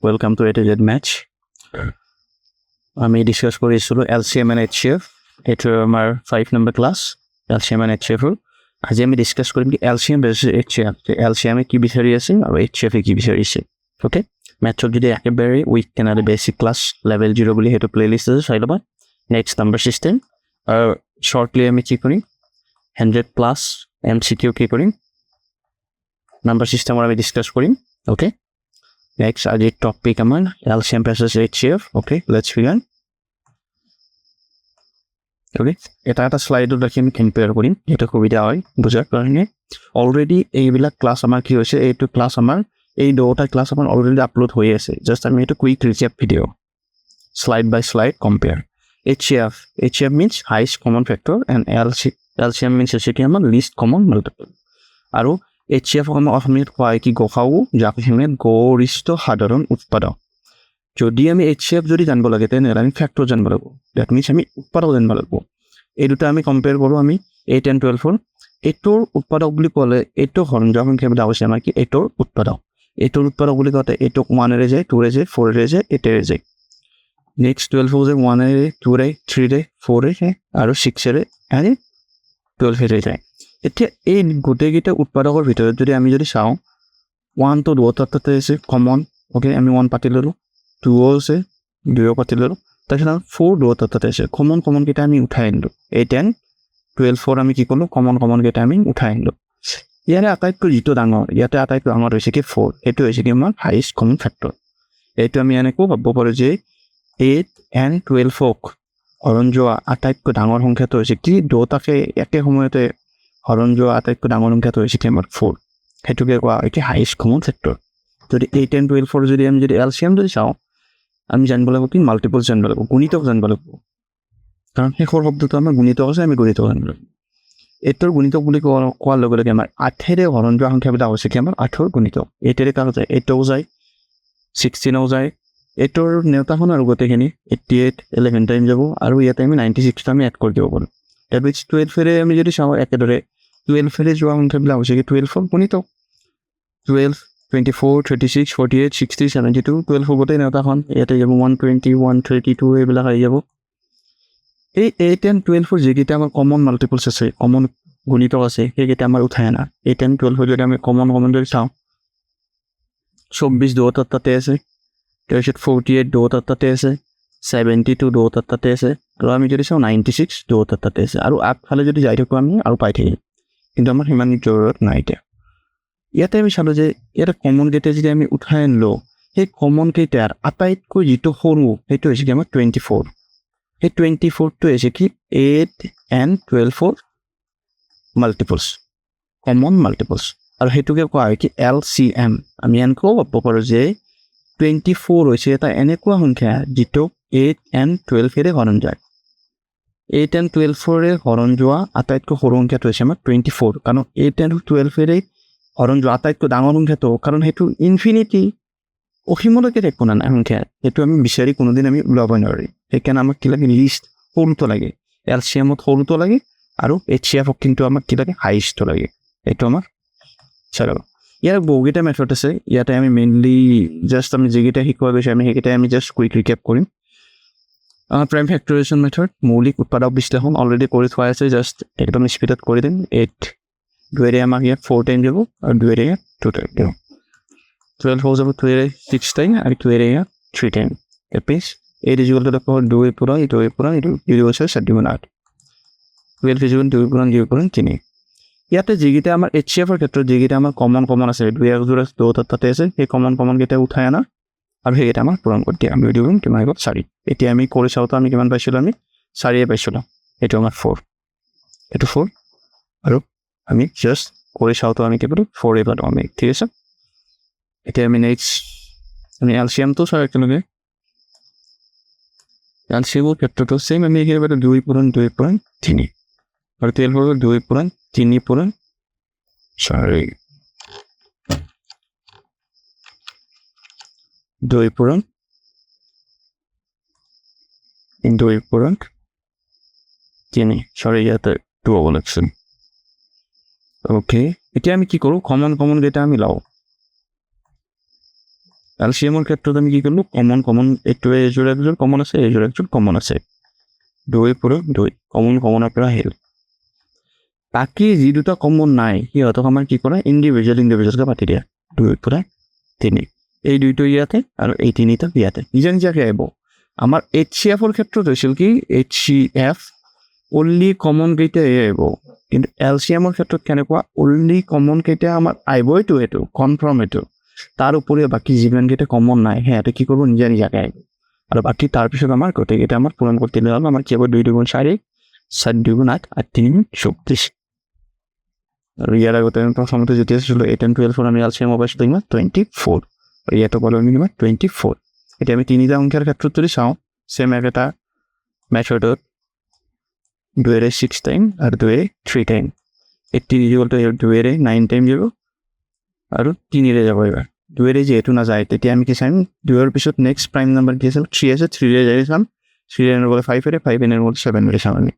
Welcome to A to Z match. আমি discuss কৰিছিলোঁ LCM and HCF। এইটো আমাৰ 5 number class LCM and HCF। আজি আমি ডিসকাস কৰিম কি LCM versus HCF। LCM কি বিচাৰি আছে আৰু HCF কি বিচাৰিছে। ওকে, ম্যাথত যদি একেবাৰে উইক তেনেহ'লে বেসিক ক্লাছ লেভেল 0 বুলি সেইটো প্লেলিষ্ট আছে, চাই ল'বা। নেক্সট নাম্বাৰ সিস্টেম আৰু শৰ্টলি আমি কি কৰিম 100+ MCQ কি কৰিম, নাম্বাৰ সিস্টেমৰ আমি ডিসকাস কৰিম। ওকে, next আজি টপিক আমাৰ LCM versus HCF। Okay, let's begin। Okay, এটা স্লাইডত ৰাখি আমি কম্পেয়াৰ কৰিম, এটা সুবিধা হয় বুজাৰ কাৰণে। অলৰেডি এইবিলাক ক্লাছ আমাৰ কি হৈছে, এইটো ক্লাছ আমাৰ এই দুটা ক্লাছ আমাৰ অলৰেডি আপলোড হৈ আছে। জাষ্ট আমি এইটো quick recap video' slide by slide compare. HCF means highest common factor and LCM means কি আমাৰ least common multiple। আৰু HCF আমাৰ অসমীয়াত কয় কি গসাউ, যাক হিমে গৰিষ্ঠ সাধাৰণ উৎপাদক। যদি আমি HCF যদি জানিব লাগে তেনেহ'লে আমি ফেক্টৰ জানিব লাগিব। ডেট মিনছ আমি উৎপাদক জানিব লাগিব। এই দুটা আমি কম্পেয়াৰ কৰোঁ আমি 8 and 12। এইটোৰ উৎপাদক বুলি ক'লে এইটো সৰঞ্জাম সংখ্যাবিলাক হৈছে আমাৰ কি এইটোৰ উৎপাদক। এইটোৰ উৎপাদক বুলি কওঁতে এইটোক 1 যায়, 2 যায়, 4 যায়, 8 যায়। নেক্সট 12 যায়, 1 2 3 4 আৰু 6 আৰু 12 যায়। এতিয়া এই গোটেইকেইটা উৎপাদকৰ ভিতৰত যদি আমি যদি চাওঁ 1 তো 2 তাতে আছে কমন। ওকে, আমি 1 পাতি ল'লোঁ, 2 আছে 2 পাতি ল'লোঁ, তাৰপিছত আমি 4 2 তাতে আছে কমন কেইটা আমি উঠাই আনিলোঁ। 8 and 12 আমি কি ক'লোঁ কমন কেইটা আমি উঠাই আনিলোঁ। ইয়াৰে আটাইতকৈ যিটো ডাঙৰ, ইয়াতে আটাইতকৈ ডাঙৰ হৈছে কি 4। এইটো হৈছে কি আমাৰ হাইষ্ট কমন ফেক্টৰ। এইটো আমি এনেকৈ ভাবিব পাৰোঁ যে 8 and 12 হৰণ যোৱা আটাইতকৈ ডাঙৰ সংখ্যাটো হৈছে কি দুটাকে একে সময়তে হৰণ যোৱা আটাইতকৈ ডাঙৰ সংখ্যাটো হৈছে কি আমাৰ 4। সেইটোকে কোৱা হয় কি হাইষ্ট কমন ফেক্টৰ। যদি 8 and 12 যদি আমি যদি LCM যদি চাওঁ, আমি জানিব লাগিব কি মাল্টিপল জানিব লাগিব, গুণিতক জানিব লাগিব। কাৰণ শেষৰ শব্দটো আমাৰ গুণিতক আছে, আমি গুণিতক জানিব লাগিব। এইটোৰ গুণিতক বুলি কোৱাৰ লগে লগে আমাৰ 8ৰে হৰণ যোৱা সংখ্যাবিলাক হৈছে কি আমাৰ 8ৰ গুণিতক। 8ৰে কাৰো যায়, 8ও যায়, 16ও যায়। এইটোৰ নেওতাখন আৰু গোটেইখিনি 88 11 টাইম যাব, আৰু ইয়াতে আমি 96টা আমি এড কৰি দিব পাৰোঁ। তাৰপিছত 12ৰে আমি যদি চাওঁ একেদৰে 12ৰে যোৱা সংখ্যাবিলাক হৈছে কি 12ৰ গুণিতক। 12 24 36 48 60 72 12 গোটেই নেওতাখন ইয়াতে যাব, 120 132 এইবিলাক আহি যাব। এই 8 and 12 যিকেইটা আমাৰ কমন মাল্টিপলছ আছে, কমন গুণিতক আছে, সেইকেইটা আমাৰ উঠাই আনা। 8 and 12 যদি আমি কমন যদি চাওঁ 24 দুটাৰ তাতে আছে, তাৰপিছত 48 দুটাৰ তাতে আছে, 72 দুটাৰ তাতে আছে, আৰু আমি যদি চাওঁ 96 দুটাৰ তাতে আছে। আৰু আগফালে যদি যাই থাকোঁ আমি আৰু পাই থাকিম, কিন্তু আমাৰ সিমান জৰুৰত নাই এতিয়া। ইয়াতে আমি চালোঁ যে ইয়াতে কমন কেইটা যদি আমি উঠাই আনিলোঁ, সেই কমন কেইটাৰ আটাইতকৈ যিটো সৰু সেইটো হৈছে কি আমাৰ 24। সেই 24টো হৈছে কি 8 and 12 মাল্টিপলছ, কমন মাল্টিপলছ। আৰু সেইটোকে কোৱা হয় কি LCM। আমি এনেকৈও ভাবিব পাৰোঁ যে 24 হৈছে এটা এনেকুৱা সংখ্যা যিটো 8 and 12ৰে হৰণ যায়। 8 and 12ৰে হৰণ যোৱা আটাইতকৈ সৰু সংখ্যাটো হৈছে আমাৰ 24, কাৰণ 8 and 12ৰে হৰণ যোৱা আটাইতকৈ ডাঙৰ সংখ্যাটো, কাৰণ সেইটো ইনফিনিটি অসীমলৈকে একো নাই সংখ্যা, সেইটো আমি বিচাৰি কোনোদিন আমি ওলাব নোৱাৰিম। সেইকাৰণে আমাক কি লাগে লিষ্ট সৰুটো লাগে, LCMত সৰুটো লাগে, আৰু HCFক কিন্তু আমাক কি লাগে হাইষ্টটো লাগে। এইটো আমাৰ চাই ল'ব। ইয়াৰ বহুকেইটা মেথড আছে, ইয়াতে আমি মেইনলি জাষ্ট আমি যিকেইটা শিকোৱা গৈছে আমি সেইকেইটাই আমি জাষ্ট কুইক ৰিকেপ কৰিম। প্ৰাইম ফেক্টৰেশ্যন মেথড, মৌলিক উৎপাদক বিশ্লেষণ অলৰেডি কৰি থোৱা আছে, জাষ্ট একদম স্পীডত কৰি দিম। 8 2ৰে আমাক ইয়াত 4 টাইম যাব, আৰু 2ৰে ইয়াত 2 টাইম যাব। 12 হৈ যাব 2ৰে 6 টাইম, আৰু 2ৰে ইয়াত 3 টাইম। এপিছ 8 ইকুৱেল টু 2 পূৰণ 2 পূৰণ 0 হৈছে 7 12 ইকুৱেল 2 পূৰণ 0 পূৰণ 3। ইয়াতে যিকেইটা আমাৰ HCFৰ ক্ষেত্ৰত যিকেইটা আমাৰ কমন আছে, 2 একযোৰ তাতে আছে, সেই কমন কেইটা উঠাই আনা আৰু সেইকেইটা আমাক পূৰণ কৰি দিয়া। আমি দিওঁ কিমান আহিব 4। এতিয়া আমি কৰি চাওঁতো আমি কিমান পাইছিলোঁ, আমি 4 পাইছিলোঁ। এইটো আমাৰ 4, এইটো 4, আৰু আমি জাষ্ট কৰি চাওঁতো আমি কি পালোঁ 4 পালোঁ আমি। ঠিক আছে, এতিয়া আমি নেক্সট আমি LCMটো চাওঁ একেলগে। LCMৰ ক্ষেত্ৰতো ছেইম, আমি একেবাৰে 2 পূৰণ 2 পূৰণ 3, আৰু 12 2 পূৰণ 3 পূৰণ 4, 2 পূৰণ 2 পূৰণ 3, সৰি ইয়াতে 2 হ'ব লাগিছিল। অ'কে, এতিয়া আমি কি কৰোঁ কমন কেইটা আমি লওঁ। এলচিএমৰ ক্ষেত্ৰত আমি কি কৰিলোঁ কমন এইটো এজোৰ একযোৰ কমন আছে এইযোৰ একযোৰ কমন আছে 2 পৰা 2 কমনৰ পৰা আহিল বাকী যি দুটা কমন নাই সিহঁতক আমাৰ কি কৰে ইণ্ডিভিজুৱেলকৈ পাতি দিয়া 2 পৰা 3 এই দুইটো ইয়াতে আৰু এই তিনিটা ইয়াতে নিজে নিজাকৈ আহিব আমাৰ HCFৰ ক্ষেত্ৰত হৈছিল কি HCF অনলি কমন কেইটা আহিব কিন্তু এলচিএমৰ ক্ষেত্ৰত কেনেকুৱা অনলি কমন কেইটা আমাৰ আহিবইতো এইটো কনফাৰ্ম এইটো তাৰ উপৰিও বাকী যিমানকেইটা কমন নাই সিহঁতে কি কৰিব নিজে নিজাকৈ আহিব আৰু বাকী তাৰপিছত আমাৰ গোটেইকেইটা আমাৰ পূৰণ কৰি দিলে হ'ল আমাৰ কি হ'ব 2 2 4 7 2 8 8 3 34 আৰু ইয়াৰ আগতে প্ৰথমতে যেতিয়া আছিলোঁ 8 and 12 আমি এলচিএমৰ পাইছিলোঁ ইমান 24 আৰু ইয়াতো পালোঁ আমি ইমান 24 এতিয়া আমি তিনিটা সংখ্যাৰ ক্ষেত্ৰত যদি চাওঁ চেম একেটা মেথডত 2 6 টাইম আৰু 2 3 টাইম 18 ইকুৱেলটো 2 9 টাইম যাব আৰু 3 যাব এবাৰ 2 যিহেতু নাযায় তেতিয়া আমি কি চাম 2 পিছত নেক্সট প্ৰাইম নাম্বাৰ কি আছিল 3 আছে 3 যাই চাম 3 নগ'লে 5 5 নগ'লে 7 চাম আমি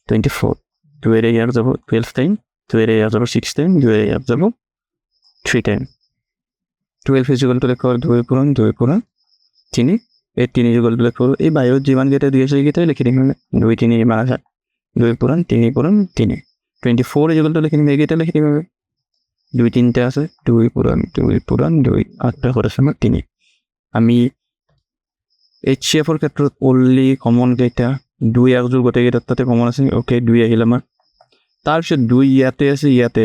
24 2 ইয়াৰ যাব 12 টাইম 2 ইয়াৰ যাব 6 টাইম 2 ইয়াৰ যাব 3 টাইম 12 ইকুৱেলটো লেখক 2 পূৰণ 3 এই 3 ইকুৱেলটো লেখক এই বাহিৰত যিমানকেইটা দি আছে এইকেইটাই লিখি দিম 2 3 ইমান আছে 2 পূৰণ 3 24 ইকুৱেলটো লিখি দিম এইকেইটা লিখি দিম 2 3টা আছে 2 পূৰণ 2 8টা ঘৰ আছে আমাৰ 3 আমি HCFৰ ক্ষেত্ৰত অনলি কমন কেইটা 2 একযোৰ গোটেইকেইটাৰ তাতে কমন আছে অ'কে 2 আহিল আমাৰ তাৰপিছত 2 ইয়াতে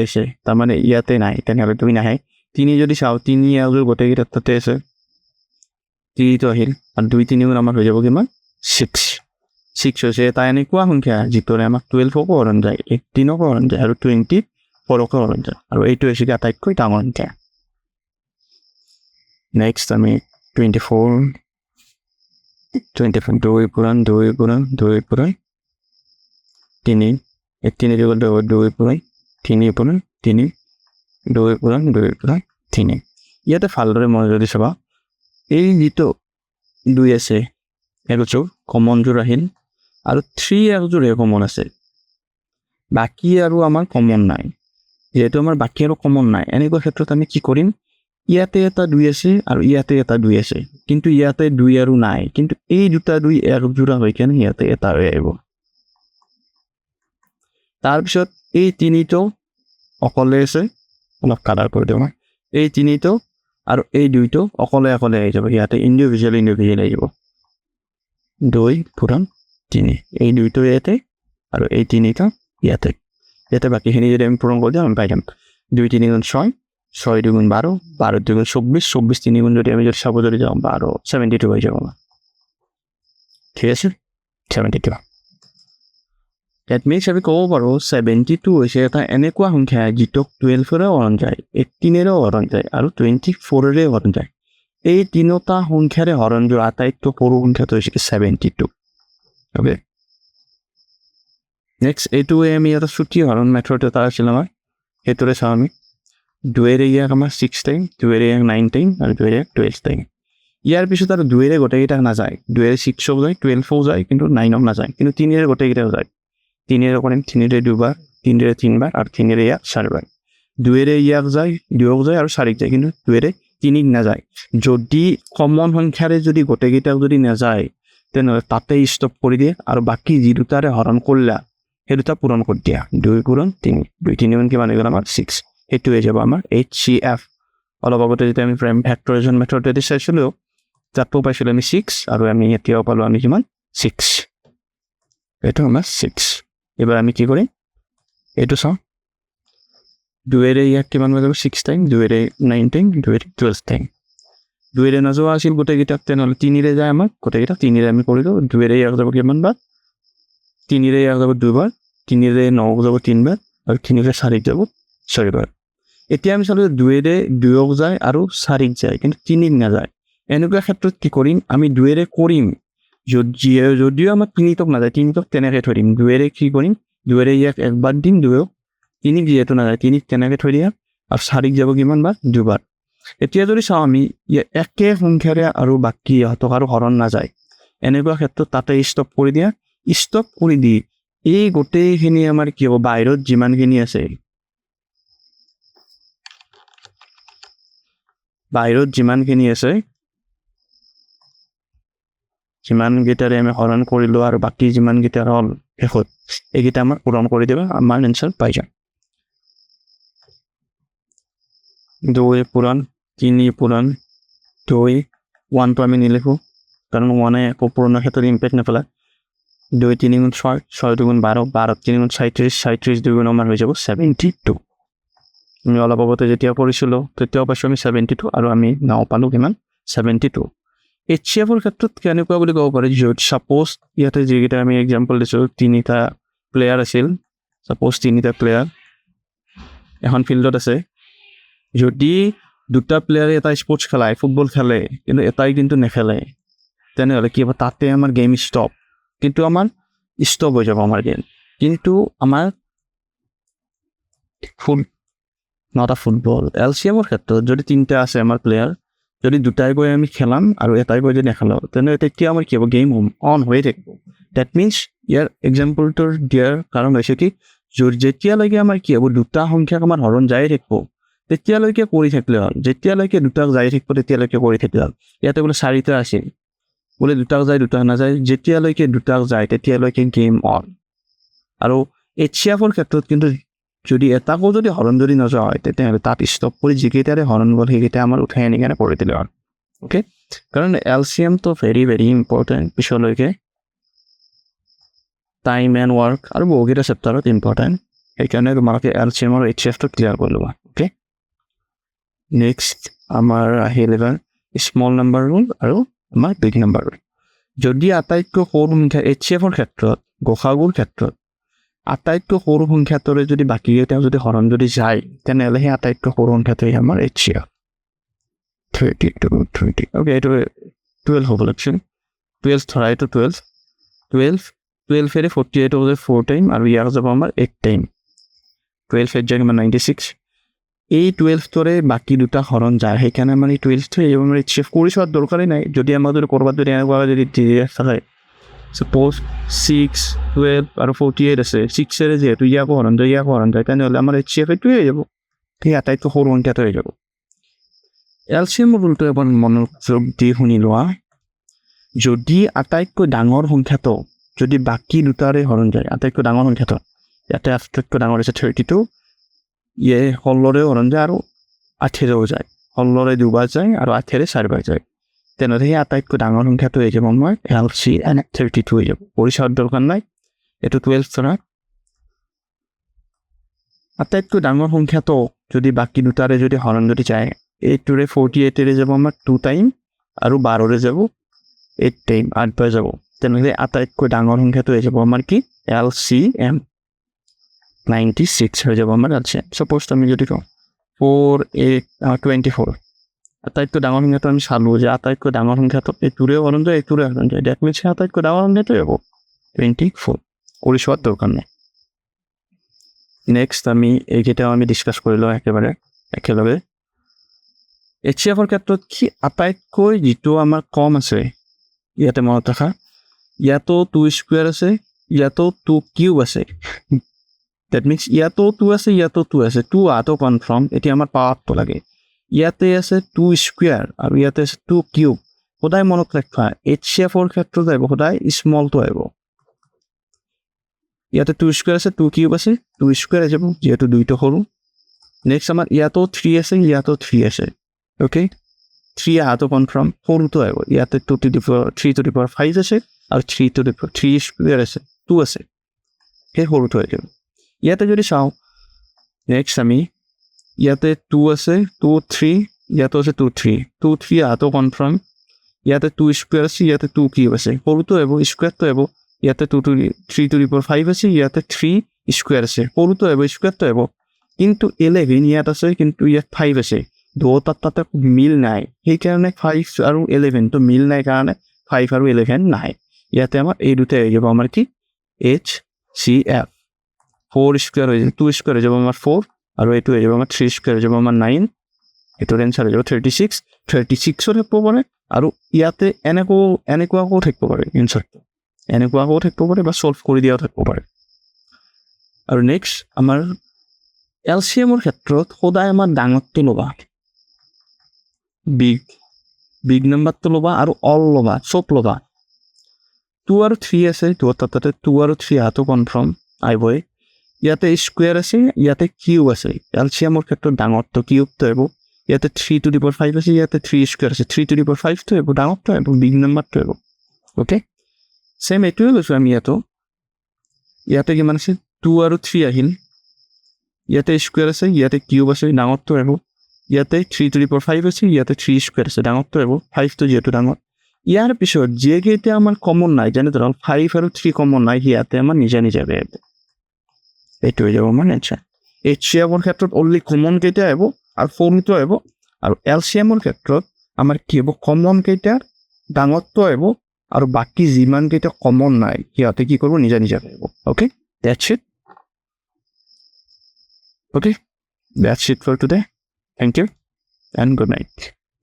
আছে তাৰমানে ইয়াতে নাই তেনেহ'লে 2 নাহে 3 যদি চাওঁ 3 একযোৰ গোটেইকেইটাৰ তাতে আছে 3টো আহিল আৰু 2 3 গুণ আমাৰ হৈ যাব কিমান 6 হৈছে এটা এনেকুৱা সংখ্যা যিটোৰে আমাক 12কো হৰণ যায় 18কো হৰণ যায় আৰু 24কো হৰণ যায় আৰু এইটো হৈছে আটাইতকৈ ডাঙৰ সংখ্যা নেক্সট আমি 24 2 পূৰণ 3 18 ইকুৱেলটো 2 পূৰণ 3 পূৰণ 3 2 পূৰণ 3 ইয়াতে ভালদৰে মই যদি চাবা এই যিটো 2 আছে একযোৰ কমনযোৰ আহিল আৰু 3 একযোৰহে কমন আছে বাকী আৰু আমাৰ কমন নাই যেহেতু আমাৰ বাকী আৰু কমন নাই এনেকুৱা ক্ষেত্ৰত আমি কি কৰিম ইয়াতে এটা 2 আছে আৰু ইয়াতে এটা 2 আছে কিন্তু ইয়াতে 2 আৰু নাই কিন্তু এই দুটা 2 একযোৰা হৈ কেনে ইয়াতে এটা হৈ আহিব তাৰপিছত এই 3টো অকলে আছে অলপ কালাৰ কৰি দিওঁ এই 3টো আৰু এই 2টো অকলে আহি যাব ইয়াতে ইণ্ডিভিজুৱেল আহিব 2 পূৰণ 3 এই 2টো ইয়াতে আৰু এই 3টো ইয়াতে বাকীখিনি যদি আমি পূৰণ কৰি দিওঁ আমি পাই যাম 2 3 গুণ 6 6 2 গুণ 12 12 2 গুণ 24 24 3 গুণ যদি আমি চাব যাওঁ 12 72 হৈ যাব ঠিক আছে 72 That means আমি ক'ব পাৰোঁ 72 হৈছে এটা এনেকুৱা সংখ্যা যিটোক 12ৰে হৰণ যায় 18ৰে হৰণ যায় আৰু 24ৰে হৰণ যায় এই তিনিটা সংখ্যাৰে হৰণ যোৱা আটাইতকৈ সৰু সংখ্যাটো হৈছে 72 অ'কে নেক্সট এইটোৱে আমি এটা চুটি হৰণ মেথড এটা আছিল আমাৰ সেইটোৰে চাওঁ আমি 2 ইয়াক আমাৰ 6 টাইম 2 ইয়াক 9 টাইম আৰু 2 ইয়াক 12 টাইম ইয়াৰ পিছত আৰু 2 গোটেইকেইটা নাযায় 2 6ও যায় 12ও যায় কিন্তু 9ও নাযায় কিন্তু 3 গোটেইকেইটাও যায় 3 কৰিম 3 দুবাৰ 3 3বাৰ আৰু 3 ইয়াক 4বাৰ 2 ইয়াক যায় 2ও যায় আৰু 4 যায় কিন্তু 2 3 নাযায় যদি কমন সংখ্যাৰে যদি গোটেইকেইটাও যদি নাযায় তেনেহ'লে তাতে ষ্টপ কৰি দিয়ে আৰু বাকী যি দুটাৰে হৰণ কৰিলা সেই দুটা পূৰণ কৰি দিয়া 2 পূৰণ 3 2 3 মান কিমান হৈ গ'ল আমাৰ 6 সেইটো হৈ যাব আমাৰ HCF অলপ আগতে যেতিয়া আমি প্ৰাইম ফেক্টৰাইজেশ্যন মেথডেদি চাইছিলোঁ তাতো পাইছিলোঁ আমি 6 আৰু আমি এতিয়াও পালোঁ আমি কিমান 6 এইটো আমাৰ 6 এবাৰ আমি কি কৰিম এইটো চাওঁ 2 ইয়াক কিমান হৈ যাব 6 টাইম 2 9 টাইম 2 12 টাইম 2 নোযোৱা আছিল গোটেইকেইটাক তেনেহ'লে 3 যায় আমাক গোটেইকেইটা 3 আমি কৰিলোঁ 2 ইয়াক যাব কিমান বাৰ 3 ইয়াক যাব 2বাৰ 3 9 যাব 3বাৰ আৰু 3 4 যাব 4বাৰ এতিয়া আমি চালোঁ 2 2ক যায় আৰু 4 যায় কিন্তু 3 নাযায় এনেকুৱা ক্ষেত্ৰত কি কৰিম আমি 2 কৰিম যদিও আমাৰ 3ক নাযায় 3ক তেনেকৈ থৈ দিম 2 কি কৰিম 2 ইয়াক একবাৰ দিম 2 3 যিহেতু নাযায় 3 তেনেকৈ থৈ দিয়া আৰু 4 যাব কিমান বাৰ 2বাৰ এতিয়া যদি চাওঁ আমি একে সংখ্যাৰে আৰু বাকী ইহঁতক আৰু হৰণ নাযায় এনেকুৱা ক্ষেত্ৰত তাতে ষ্টপ কৰি দিয়া ষ্টপ কৰি দি এই গোটেইখিনি আমাৰ কি হ'ব বাহিৰত যিমানখিনি আছে বাহিৰত যিমানখিনি আছে যিমানকেইটাৰে আমি হৰণ কৰিলোঁ আৰু বাকী যিমানকেইটা হ'ল শেষত এইকেইটা আমাৰ পূৰণ কৰি দিবা আমাৰ এনচাৰ পাই যাম 2 পূৰণ 3 পূৰণ 2 1টো আমি নিলিখোঁ কাৰণ 1এ একো পূৰণৰ ক্ষেত্ৰত ইম্পেক্ট নেপেলায় 2 3 গুণ 6 6 2 গুণ 12 12 3 গুণ 37 37 2 গুণ আমাৰ হৈ যাব 72 আমি অলপ আগতে যেতিয়া কৰিছিলোঁ তেতিয়াও পাইছোঁ আমি 72 আৰু আমি নাও পালোঁ কিমান 72 HCFৰ ক্ষেত্ৰত কেনেকুৱা বুলি ক'ব পাৰি য'ত ছাপ'জ ইয়াতে যিকেইটা আমি এক্সাম্পল দিছোঁ 3টা প্লেয়াৰ আছিল ছাপ'জ 3টা প্লেয়াৰ এখন ফিল্ডত আছে যদি 2টা প্লেয়াৰে এটা স্পৰ্টছ খেলায় ফুটবল খেলে কিন্তু এটাই কিন্তু নেখেলে তেনেহ'লে কি হ'ব তাতে আমাৰ গেম ষ্টপ কিন্তু আমাৰ ষ্টপ হৈ যাব আমাৰ গেম কিন্তু আমাৰ নট আ ফুটবল LCMৰ ক্ষেত্ৰত যদি 3টা আছে আমাৰ প্লেয়াৰ যদি 2টাই গৈ আমি খেলাম আৰু এটাই গৈ যদি নেখেলাওঁ তেনেহ'লে তেতিয়া আমাৰ কি হ'ব গেম অন হৈয়ে থাকিব ডেট মিনছ ইয়াৰ এক্সাম্পলটোৰ দিয়াৰ কাৰণ হৈছে কি যেতিয়ালৈকে আমাৰ কি হ'ব 2টা সংখ্যাক আমাৰ হৰণ যায়ে থাকিব তেতিয়ালৈকে কৰি থাকিলে হ'ল যেতিয়ালৈকে 2টাক যাই থাকিব তেতিয়ালৈকে কৰি থাকিলে হ'ল ইয়াতে বোলে 4টা আছিল বোলে 2টাক যায় 2টাক নাযায় যেতিয়ালৈকে 2টাক যায় তেতিয়ালৈকে গেম অন আৰু HCFৰ ক্ষেত্ৰত কিন্তু যদি এটাকো যদি হৰণ যদি নোযোৱা হয় তেতিয়াহ'লে তাত ষ্টপ কৰি যিকেইটাৰে হৰণ গ'ল সেইকেইটা আমাৰ উঠাই আনি কেনে কৰি দিলে হ'ল অ'কে কাৰণ LCMটো ভেৰি ভেৰি ইম্পৰ্টেণ্ট পিছলৈকে টাইম এণ্ড ৱৰ্ক আৰু বহুকেইটা চেপ্টাৰত ইম্পৰ্টেণ্ট সেইকাৰণে তোমালোকে LCM আৰু HCFটো ক্লিয়াৰ কৰি ল'বা অ'কে নেক্সট আমাৰ আহিল এবাৰ স্মল নাম্বাৰ ৰুল আৰু আমাৰ বিগ নাম্বাৰ ৰুল যদি আটাইতকৈ সৰু সংখ্যা HCFৰ ক্ষেত্ৰত গসাগুৰ ক্ষেত্ৰত আটাইতকৈ সৰু সংখ্যাটোৰে যদি বাকীকেইটা যদি হৰণ যদি যায় তেনেহ'লে সেই আটাইতকৈ সৰু সংখ্যাটোৱে আমাৰ HCF 32 অ'কে এইটো 12 হ'ব লাগছে 12 ধৰা এইটো 12 এৰে 48 হ'ব 4 টাইম আৰু ইয়াৰ যাব আমাৰ 8 টাইম 12 যায় আমাৰ 96 এই 12টোৰে বাকী 2টা হৰণ যায় সেইকাৰণে আমাৰ এই 12টো আমাৰ HCF কৰি চোৱাৰ দৰকাৰেই নাই যদি আমাৰ যদি ক'ৰবাত যদি এনেকুৱা যদি থাকে ছাপ'জ 6 12 আৰু 48 আছে 6এৰে যিহেতু ইয়াকো হৰণ যায় তেনেহ'লে আমাৰ HCF এইটোৱে হৈ যাব সেই আটাইতকৈ সৰু সংখ্যাটো হৈ যাব LCM ৰুলটো এবাৰ মনোযোগ দি শুনি লোৱা যদি আটাইতকৈ ডাঙৰ সংখ্যাটো যদি বাকী 2টাৰে হৰণ যায় আটাইতকৈ ডাঙৰ সংখ্যাটো ইয়াতে আটাইতকৈ ডাঙৰ হৈছে 32 ইয়ে 16ৰে হৰণ যায় আৰু 8ৰেও যায় 16ৰে 2বাৰ যায় আৰু 8ৰে 4বাৰ যায় তেনেহ'লে সেই আটাইতকৈ ডাঙৰ সংখ্যাটো হৈ যাব আমাৰ LCM 32 হৈ যাব পৰিচয়ৰ দৰকাৰ নাই এইটো 12 ধৰা আটাইতকৈ ডাঙৰ সংখ্যাটো যদি বাকী 2টাৰে যদি হৰণ যদি যায় এইটোৰে 48এৰে যাব আমাৰ 2 টাইম আৰু 12ৰে যাব 8 টাইম 8বাৰ যাব তেনেহ'লে আটাইতকৈ ডাঙৰ সংখ্যাটো হৈ যাব আমাৰ কি LCM 96 হৈ যাব আমাৰ LCM ছাপ'জ আমি যদি কওঁ 24 আটাইতকৈ ডাঙৰ সংখ্যাটো আমি চালোঁ যে আটাইতকৈ ডাঙৰ সংখ্যাটো এইটোৰে হৰণ যায় ডেট মিনছ আটাইতকৈ ডাঙৰ সংখ্যাটোৱে হ'ব 24 কৰি চোৱাৰ দৰকাৰ নাই নেক্সট আমি এইকেইটাও আমি ডিছকাছ কৰিলোঁ একেলগে HCFৰ ক্ষেত্ৰত কি আটাইতকৈ যিটো আমাৰ কম আছে ইয়াতে মনত ৰাখা ইয়াতো 2 স্কুৱেৰ আছে ইয়াতো 2 কিউব আছে ডেট মিনছ ইয়াতো 2 আছে ইয়াতো 2 আছে 2 আটো কনফাৰ্ম এতিয়া আমাৰ পাৱাৰটো লাগে ইয়াতে আছে 2 স্কুৱেৰ আৰু ইয়াতে আছে 2 কিউব সদায় মনত ৰাখা HCFৰ ক্ষেত্ৰত আহিব সদায় স্মলটো আহিব ইয়াতে 2 স্কুৱেৰ আছে 2 কিউব আছে 2 স্কুৱেৰ আহিব যিহেতু 2টো সৰু নেক্সট আমাৰ ইয়াতো 3 আছে ইয়াতো 3 আছে অ'কে 3 আহাটো কনফাৰ্ম সৰুটো আহিব ইয়াতে 3 to the power 5 আছে আৰু 3 to the power 3 স্কুৱেৰ আছে 2 আছে সেই সৰুটো আহিব ইয়াতে যদি চাওঁ নেক্সট আমি ইয়াতে 2 আছে 2 3 ইয়াতো আছে 2 3 আহাটো কনফাৰ্ম ইয়াতে 2 স্কুৱেৰ আছে ইয়াতে 2 কিউব আছে সৰুটো আহিব স্কুৱেৰটো আহিব ইয়াতে 3 to the power 5 আছে ইয়াতে 3 স্কুৱেৰ আছে সৰুটো আহিব স্কুৱেৰটো আহিব কিন্তু 11 ইয়াত আছে কিন্তু ইয়াত 5 আছে দুটাত তাতে মিল নাই সেইকাৰণে 5 আৰু 11টো মিল নাই কাৰণে 5 আৰু 11 নাই ইয়াতে আমাৰ এই দুটাই হৈ যাব আমাৰ কি HCF 4 স্কুৱেৰ হৈ যাব 2 স্কুৱেৰ হৈ যাব আমাৰ 4 আৰু এইটো হৈ যাব আমাৰ 3 স্কুৱেৰ হৈ যাব আমাৰ 9 এইটোৰ এনচাৰ হৈ যাব 36ৰ থাকিব পাৰে আৰু ইয়াতে এনেকুৱাকো থাকিব পাৰে এনচাৰটো এনেকুৱাকো থাকিব পাৰে বা ছল্ভ কৰি দিয়াও থাকিব পাৰে আৰু নেক্সট আমাৰ LCMৰ ক্ষেত্ৰত সদায় আমাৰ ডাঙৰটো ল'বা বিগ নাম্বাৰটো ল'বা আৰু অল ল'বা, চব ল'বা। 2 আৰু 3 আছে, 2 তাতে 2 আৰু 3 অহাটো কনফাৰ্ম আহিবই। ইয়াতে স্কুৱেৰ আছে, ইয়াতে কিউব আছে। এলচিয়ামৰ ক্ষেত্ৰত ডাঙৰটো কিউবটো আহিব। ইয়াতে 3 to the power 5 আছে, ইয়াতে 3 স্কুৱেৰ আছে। 3 to the power 5টো আহিব, ডাঙৰটো আহিব, বিগ নাম্বাৰটো আহিব। অ'কে, ছেম এইটোৱে লৈছোঁ আমি ইয়াতে কিমান আছে 2 আৰু 3 আহিল। ইয়াতে স্কুৱেৰ আছে, ইয়াতে কিউব আছে, ডাঙৰটো আহিব। ইয়াতে 3 to the power 5 আছে, ইয়াতে 3 স্কুৱেৰ আছে, ডাঙৰটো আহিব। 5টো যিহেতু ডাঙৰ। ইয়াৰ পিছত যিকেইটা আমাৰ কমন নাই, যেনে ধৰক 5 আৰু 3 কমন নাই, ইয়াতে আমাৰ নিজে আহিব। এইটো হৈ যাব আমাৰ এনচাৰ। HCFৰ ক্ষেত্ৰত অনলি কমন কেইটা আহিব আৰু 4টো আহিব। আৰু LCMৰ ক্ষেত্ৰত আমাৰ কি হ'ব, কমন কেইটা ডাঙৰটো আহিব আৰু বাকী যিমান কেইটা কমন নাই সিহঁতে কি কৰিব, নিজে আহিব। Okay, that's it. Okay, that's it for today. Thank you and good night.